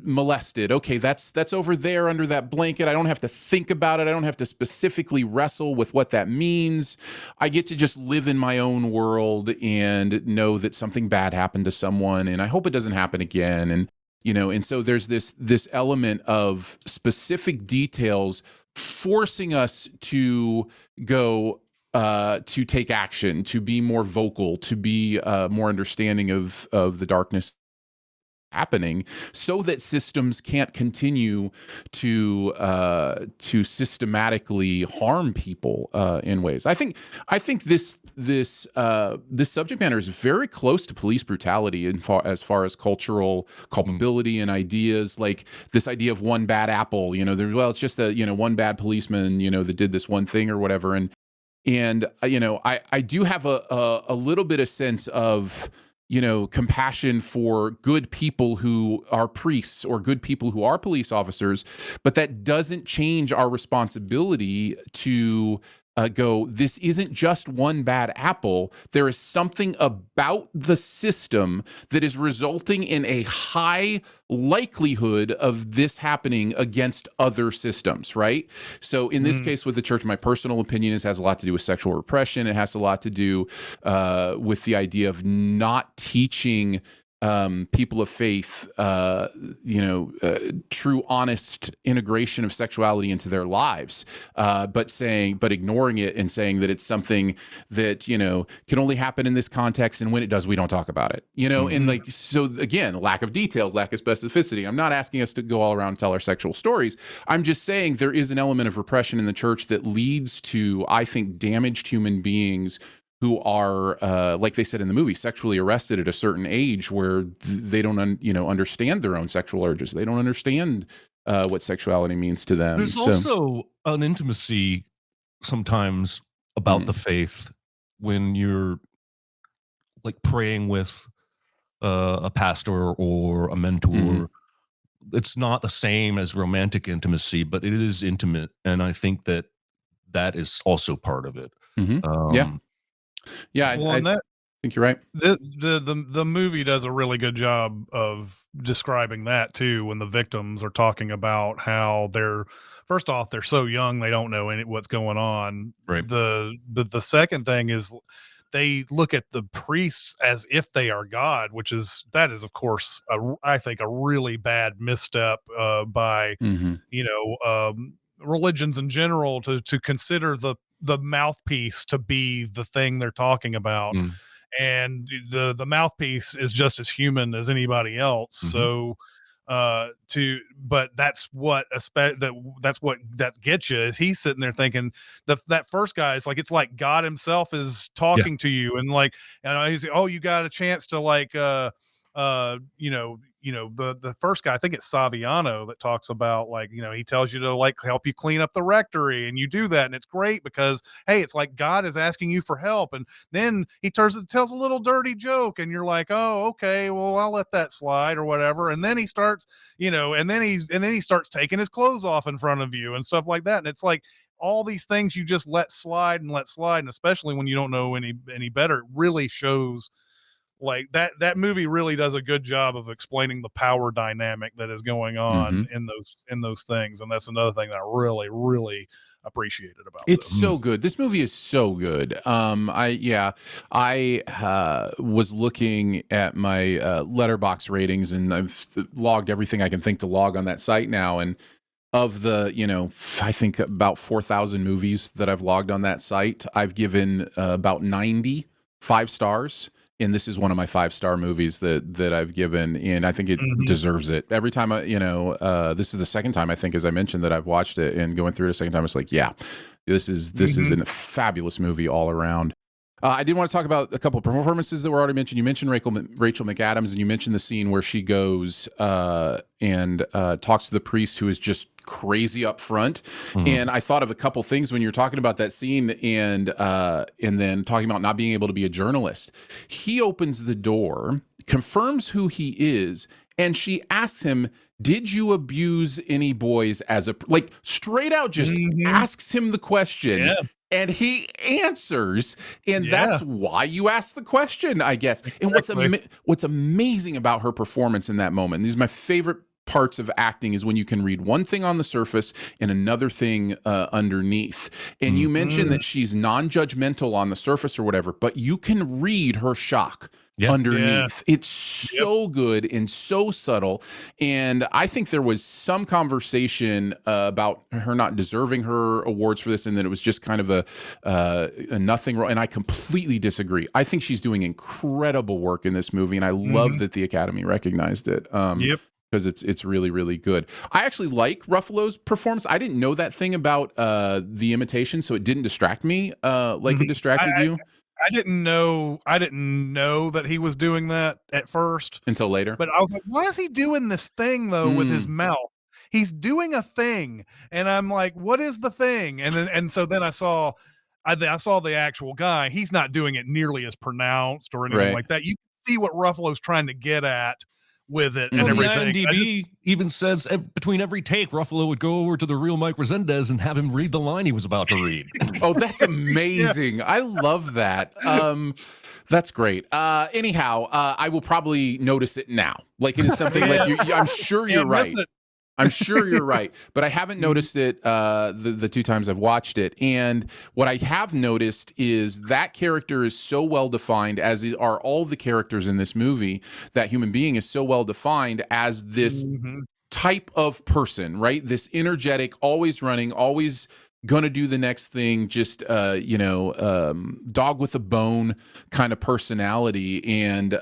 molested. Okay, that's over there under that blanket. I don't have to think about it. I don't have to specifically wrestle with what that means. I get to just live in my own world and know that something bad happened to someone, and I hope it doesn't happen again. And so there's this element of specific details forcing us to go to take action, to be more vocal, to be more understanding of the darkness happening, so that systems can't continue to systematically harm people in ways. I think this subject matter is very close to police brutality as far as cultural culpability and ideas, like this idea of one bad apple. It's just one bad policeman that did this one thing or whatever. And I do have a little bit of sense of compassion for good people who are priests or good people who are police officers, but that doesn't change our responsibility to this isn't just one bad apple. There is something about the system that is resulting in a high likelihood of this happening against other systems, right? So in this case with the church, my personal opinion is it has a lot to do with sexual repression. It has a lot to do with the idea of not teaching people of faith, true, honest integration of sexuality into their lives, but ignoring it and saying that it's something that, can only happen in this context. And when it does, we don't talk about it, and so again, lack of details, lack of specificity. I'm not asking us to go all around and tell our sexual stories. I'm just saying there is an element of repression in the church that leads to, I think, damaged human beings who are, like they said in the movie, sexually arrested at a certain age where they don't, understand their own sexual urges. They don't understand what sexuality means to them. There's also an intimacy sometimes about the faith when you're like praying with a pastor or a mentor. It's not the same as romantic intimacy, but it is intimate, and I think that is also part of it. Yeah, Well, I think you're right. the movie does a really good job of describing that too, when the victims are talking about how first off, they're so young, they don't know what's going on. Right. The second thing is they look at the priests as if they are God, that is of course I think a really bad misstep by religions in general to consider the mouthpiece to be the thing they're talking about. And the mouthpiece is just as human as anybody else. So but that's what that gets you, is he's sitting there thinking that first guy is like, it's like God himself is talking to you, and he's, oh, you got a chance to the first guy, I think it's Saviano, that talks about he tells you to help you clean up the rectory, and you do that, and it's great because, hey, it's like God is asking you for help. And then he tells a little dirty joke, and you're like, oh, okay, well, I'll let that slide or whatever. And then he starts, and then he starts taking his clothes off in front of you and stuff like that. And it's like all these things you just let slide, and especially when you don't know any better, it really shows. That movie really does a good job of explaining the power dynamic that is going on in those things, and that's another thing that I really, really appreciated about it. It's so good. This movie is so good. I was looking at my Letterbox ratings, and I've logged everything I can think to log on that site now, and of the, I think about 4,000 movies that I've logged on that site, I've given about 90 5 stars. And this is one of my 5-star movies that I've given, and I think it deserves it. Every time this is the second time I think, as I mentioned, that I've watched it, and going through it a second time, it's like, yeah, this is a fabulous movie all around. I did want to talk about a couple of performances that were already mentioned. You mentioned Rachel McAdams, and you mentioned the scene where she goes and talks to the priest, who is just crazy up front. And I thought of a couple things when you're talking about that scene, and then talking about not being able to be a journalist. He opens the door, confirms who he is, and she asks him, "Did you abuse any boys as a," like, straight out just asks him the question. Yeah. And he answers, and that's why you ask the question, I guess. And what's amazing about her performance in that moment, and these are my favorite parts of acting, is when you can read one thing on the surface and another thing underneath. And you mentioned that she's non-judgmental on the surface or whatever, but you can read her shock underneath. It's so good and so subtle. And I think there was some conversation about her not deserving her awards for this, and then it was just kind of a nothing. And I completely disagree. I think she's doing incredible work in this movie, and I love that the Academy recognized it. Because it's really, really good. I actually like Ruffalo's performance. I didn't know that thing about The Imitation, so it didn't distract me like it distracted you. I didn't know that he was doing that at first Until later. But I was like, why is he doing this thing though with his mouth? He's doing a thing, and I'm like, what is the thing? And so then I saw the actual guy. He's not doing it nearly as pronounced or anything like that. You can see what Ruffalo's trying to get at with it and everything. The IMDb even says between every take, Ruffalo would go over to the real Mike Resendez and have him read the line he was about to read. Oh, that's amazing. I love that. That's great. Anyhow, I will probably notice it now. Like, it is something like I'm sure you're right. I'm sure you're right, but I haven't noticed it the 2 times I've watched it. And what I have noticed is that character is so well defined, as are all the characters in this movie. That human being is so well defined as this type of person, right? This energetic, always running, always gonna do the next thing, just dog with a bone kind of personality. And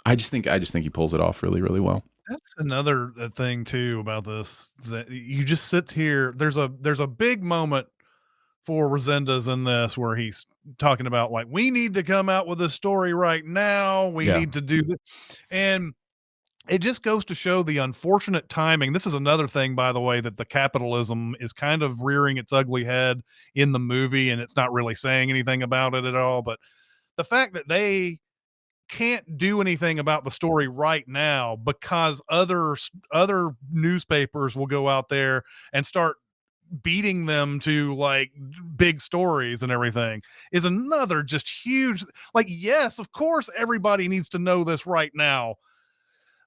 I just think he pulls it off really, really well. That's another thing too about this, that you just sit here. There's a big moment for Resendez in this where he's talking about, like, we need to come out with a story right now. We need to do this. And it just goes to show the unfortunate timing. This is another thing, by the way, that the capitalism is kind of rearing its ugly head in the movie, and it's not really saying anything about it at all. But the fact that they can't do anything about the story right now because other newspapers will go out there and start beating them to, like, big stories and everything, is another just huge, like, yes, of course everybody needs to know this right now,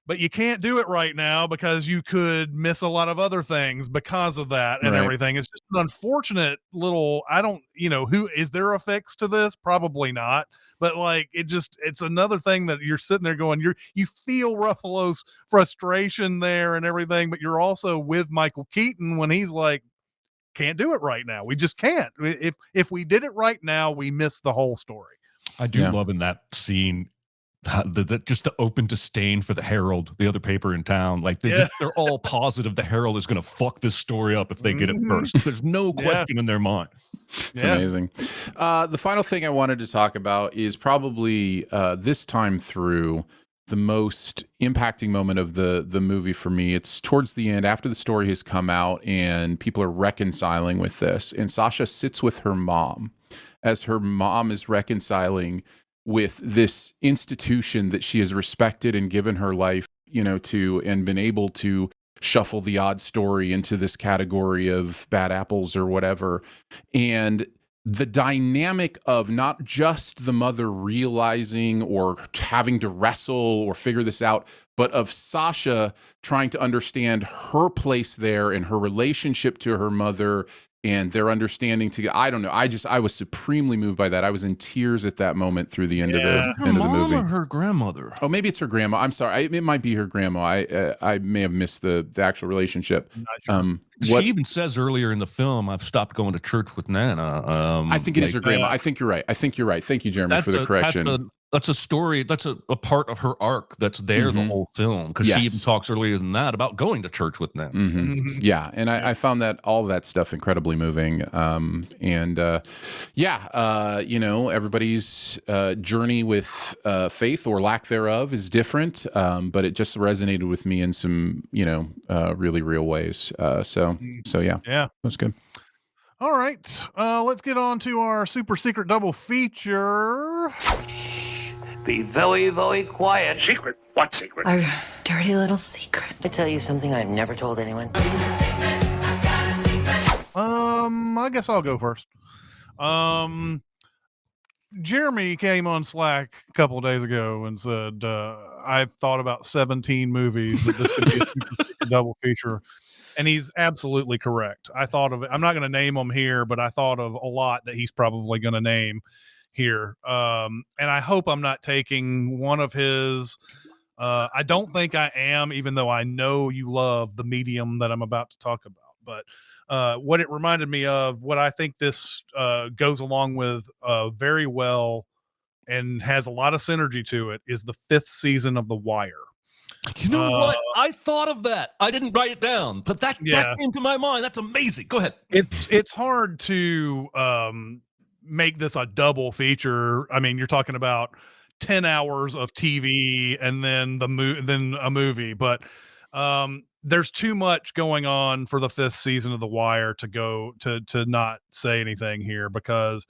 but you can't do it right now because you could miss a lot of other things because of that and everything. It's just an unfortunate little, who is there a fix to this? Probably not. But, like, it's another thing that you're sitting there going, you feel Ruffalo's frustration there and everything, but you're also with Michael Keaton when he's like, can't do it right now. We just can't. If we did it right now, we miss the whole story. I do love in that scene just the open disdain for the Herald, the other paper in town. Like, they're all positive the Herald is going to fuck this story up if they get it first. There's no question in their mind. It's amazing. The final thing I wanted to talk about is probably this time through the most impacting moment of the movie for me. It's towards the end, after the story has come out and people are reconciling with this, and Sasha sits with her mom as her mom is reconciling with this institution that she has respected and given her life, to, and been able to shuffle the odd story into this category of bad apples or whatever. And the dynamic of not just the mother realizing or having to wrestle or figure this out, but of Sasha trying to understand her place there and her relationship to her mother, and their understanding together. I don't know. I was supremely moved by that. I was in tears at that moment through the end of Her the mom movie. or her grandmother? Oh, maybe it's her grandma. I'm sorry. It might be her grandma. I may have missed the actual relationship. Not sure. She even says earlier in the film, "I've stopped going to church with Nana." I think it is her grandma. I think you're right. Thank you, Jeremy, for the correction. That's a story. That's a part of her arc that's there the whole film, because she even talks earlier than that about going to church with Nana. Yeah, and I found that all of that stuff incredibly moving. Everybody's journey with faith or lack thereof is different, but it just resonated with me in some, really real ways. So yeah, that was good. All right, let's get on to our super secret double feature. Be very, very quiet. Secret? What secret? Our dirty little secret. I tell you something I've never told anyone. I guess I'll go first. Jeremy came on Slack a couple of days ago and said, I've thought about 17 movies that this could be a super secret double feature. And he's absolutely correct. I thought of it. I'm not going to name them here, but I thought of a lot that he's probably going to name here. And I hope I'm not taking one of his. I don't think I am, even though I know you love the medium that I'm about to talk about. But what it reminded me of, what I think this goes along with very well and has a lot of synergy to it, is the 5th season of The Wire. You know what? I thought of that. I didn't write it down, but that came to my mind. That's amazing. Go ahead. It's hard to make this a double feature. I mean, you're talking about 10 hours of TV and then then a movie, but there's too much going on for the 5th season of The Wire to go to not say anything here, because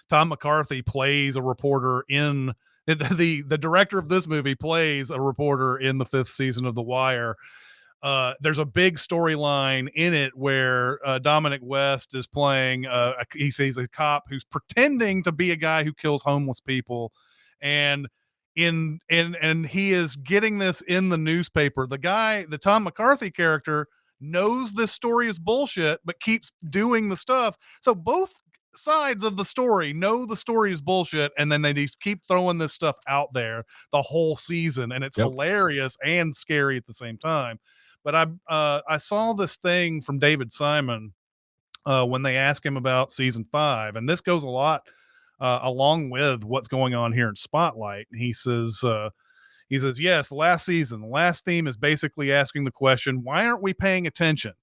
Tom McCarthy plays a reporter in the director of this movie plays a reporter in the 5th season of The Wire. There's a big storyline in it where Dominic West is playing. He sees a cop who's pretending to be a guy who kills homeless people, and he is getting this in the newspaper. The Tom McCarthy character, knows this story is bullshit, but keeps doing the stuff. So both sides of the story know the story is bullshit, and then they just keep throwing this stuff out there the whole season, and it's hilarious and scary at the same time. But I saw this thing from David Simon when they asked him about season 5, and this goes a lot along with what's going on here in Spotlight. He says, yes, the last season, the last theme is basically asking the question, why aren't we paying attention?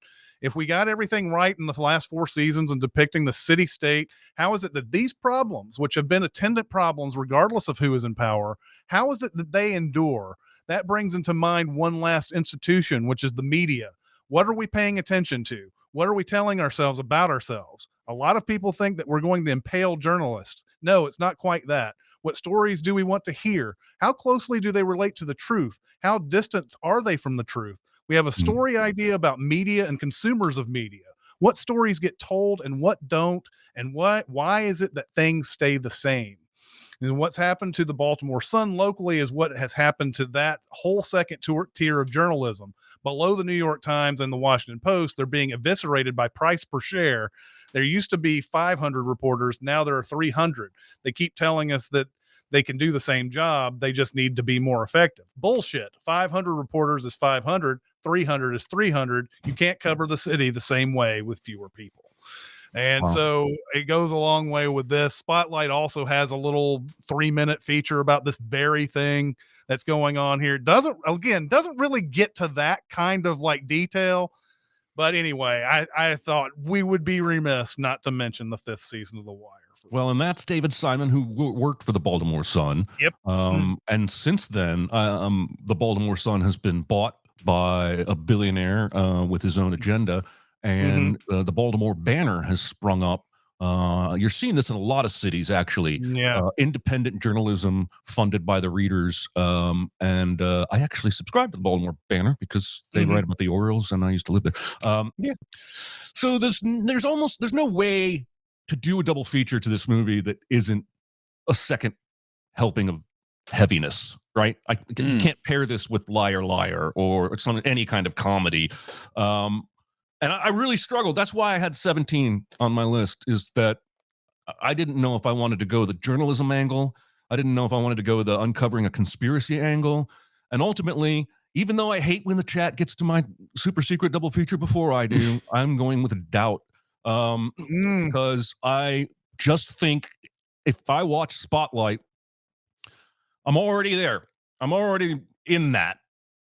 If we got everything right in the last 4 seasons and depicting the city state, how is it that these problems, which have been attendant problems regardless of who is in power, how is it that they endure? That brings into mind one last institution, which is the media. What are we paying attention to? What are we telling ourselves about ourselves? A lot of people think that we're going to impale journalists. No, it's not quite that. What stories do we want to hear? How closely do they relate to the truth? How distant are they from the truth? We have a story idea about media and consumers of media. What stories get told and what don't, and why is it that things stay the same? And what's happened to the Baltimore Sun locally is what has happened to that whole second tier of journalism. Below the New York Times and the Washington Post, they're being eviscerated by price per share. There used to be 500 reporters. Now there are 300. They keep telling us that they can do the same job. They just need to be more effective. Bullshit. 500 reporters is 500. 300 is 300. You can't cover the city the same way with fewer people. And so it goes a long way with this. Spotlight also has a little 3-minute feature about this very thing that's going on here. Doesn't really get to that kind of like detail. But anyway, I thought we would be remiss not to mention the 5th season of The Wire. Well, and that's David Simon, who worked for the Baltimore Sun. Yep. And since then, the Baltimore Sun has been bought by a billionaire with his own agenda, and the Baltimore Banner has sprung up. You're seeing this in a lot of cities, actually. Yeah. Independent journalism funded by the readers. And I actually subscribe to the Baltimore Banner because they write about the Orioles, and I used to live there. So there's no way to do a double feature to this movie that isn't a second helping of heaviness, right? You can't pair this with Liar Liar or any kind of comedy. And I really struggled. That's why I had 17 on my list, is that I didn't know if I wanted to go the journalism angle. I didn't know if I wanted to go the uncovering a conspiracy angle. And ultimately, even though I hate when the chat gets to my super secret double feature before I do, I'm going with a doubt. Because I just think if I watch Spotlight, I'm already there. I'm already in that.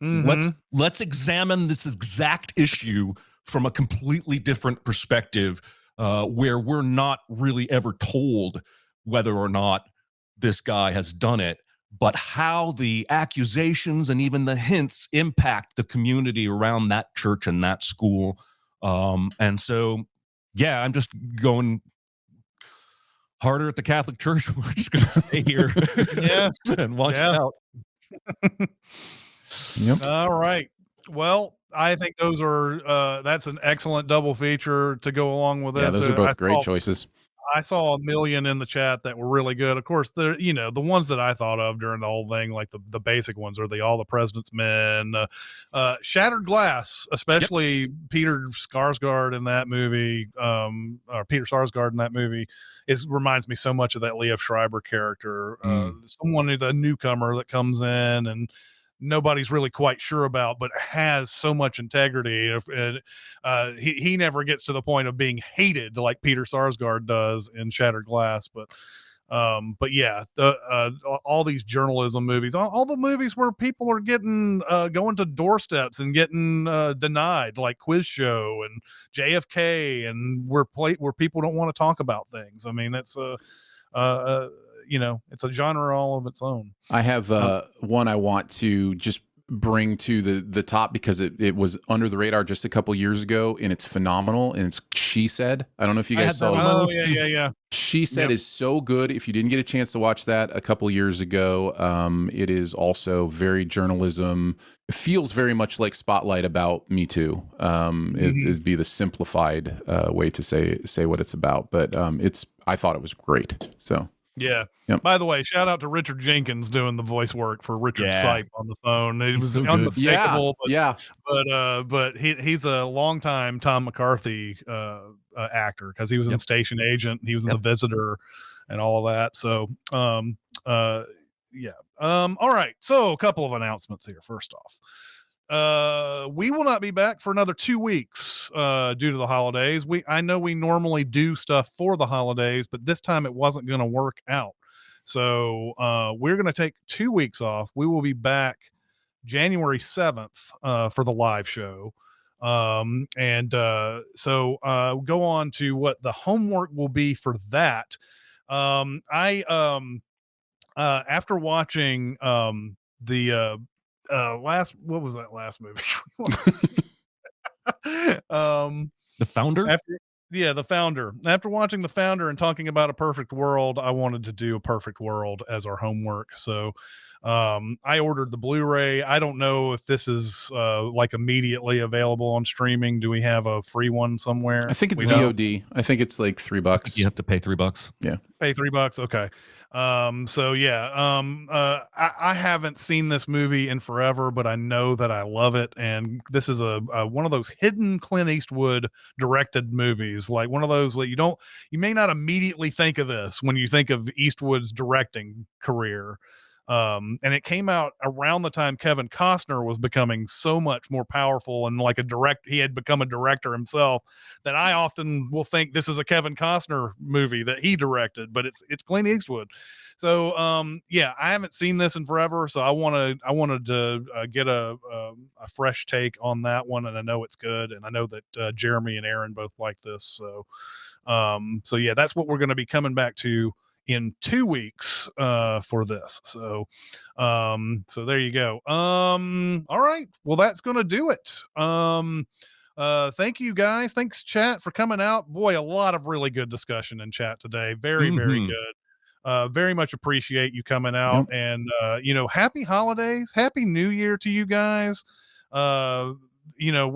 Let's examine this exact issue from a completely different perspective, where we're not really ever told whether or not this guy has done it, but how the accusations and even the hints impact the community around that church and that school. And so, yeah, I'm just going harder at the Catholic Church. We're just going to stay here and watch it out. Yep. All right. Well, I think those are that's an excellent double feature to go along with this. Yeah, those are both great choices. I saw a million in the chat that were really good. Of course, the the ones that I thought of during the whole thing, like the basic ones, are All the President's Men, Shattered Glass, especially Peter Skarsgård in that movie, or Peter Sarsgaard in that movie, reminds me so much of that Liev Schreiber character, someone, the newcomer that comes in and nobody's really quite sure about, but has so much integrity. And he never gets to the point of being hated like Peter Sarsgaard does in Shattered Glass. But yeah, all these journalism movies, all the movies where people are getting going to doorsteps and getting denied, like Quiz Show and JFK, and where people don't want to talk about things. I mean, that's it's a genre all of its own. I have one I want to just bring to the top because it was under the radar just a couple years ago, and it's phenomenal. And it's She Said. I don't know if you guys saw it. Oh yeah. She Said is so good. If you didn't get a chance to watch that a couple years ago, it is also very journalism. It feels very much like Spotlight about Me Too. It'd be the simplified way to say what it's about, but I thought it was great. So. Yeah. Yep. By the way, shout out to Richard Jenkins doing the voice work for Richard Sipe on the phone. It was so unmistakable. But, but he's a longtime Tom McCarthy actor, because he was in Station Agent, he was in The Visitor, and all of that. So, yeah. All right. So, a couple of announcements here. First off, we will not be back for another 2 weeks due to the holidays. I know we normally do stuff for the holidays, but this time it wasn't going to work out. So we're going to take 2 weeks off. We will be back January 7th for the live show. So go on to what the homework will be for that. After watching the what was that last movie? The Founder? The Founder. After watching The Founder and talking about A Perfect World, I wanted to do A Perfect World as our homework. So I ordered the Blu-ray. I don't know if this is like immediately available on streaming. Do we have a free one somewhere? I think it's VOD. I think it's like $3. You have to pay $3. Yeah. Pay $3. Okay. So yeah, I haven't seen this movie in forever, but I know that I love it. And this is a one of those hidden Clint Eastwood directed movies, like one of those that you may not immediately think of this when you think of Eastwood's directing career. And it came out around the time Kevin Costner was becoming so much more powerful and like he had become a director himself, that I often will think this is a Kevin Costner movie that he directed, but it's Clint Eastwood. So, yeah, I haven't seen this in forever. So I wanted to get a fresh take on that one. And I know it's good. And I know that Jeremy and Aaron both like this. So, yeah, that's what we're going to be coming back to in 2 weeks for this. So there you go. All right, well, that's gonna do it. Thank you guys, thanks chat for coming out. Boy, a lot of really good discussion in chat today. Very good. Very much appreciate you coming out. And happy holidays, happy new year to you guys. I know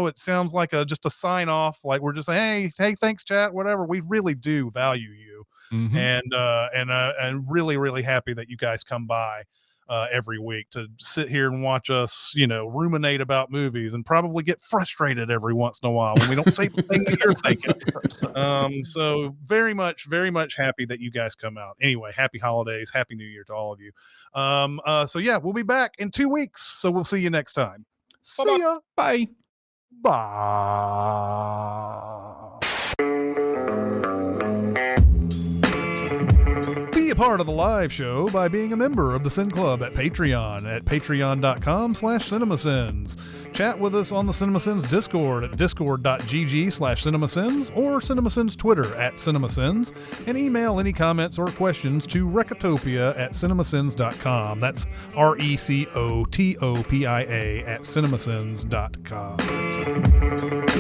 it sounds like just a sign off, like we're just saying, hey, thanks chat, whatever. We really do value you. And really, really happy that you guys come by. every week to sit here and watch us, ruminate about movies and probably get frustrated every once in a while when we don't say the thing that you're thinking. So very much happy that you guys come out. Anyway, happy holidays, happy New Year to all of you. So yeah, we'll be back in 2 weeks. So we'll see you next time. See ya. Bye. Bye. Be a part of the live show by being a member of the Sin Club at Patreon at patreon.com/cinemasins. Chat with us on the Cinemasins Discord at discord.gg/cinemasins or Cinemasins Twitter at Cinemasins, and email any comments or questions to Recotopia@cinemasins.com. That's RECOTOPIA @cinemasins.com.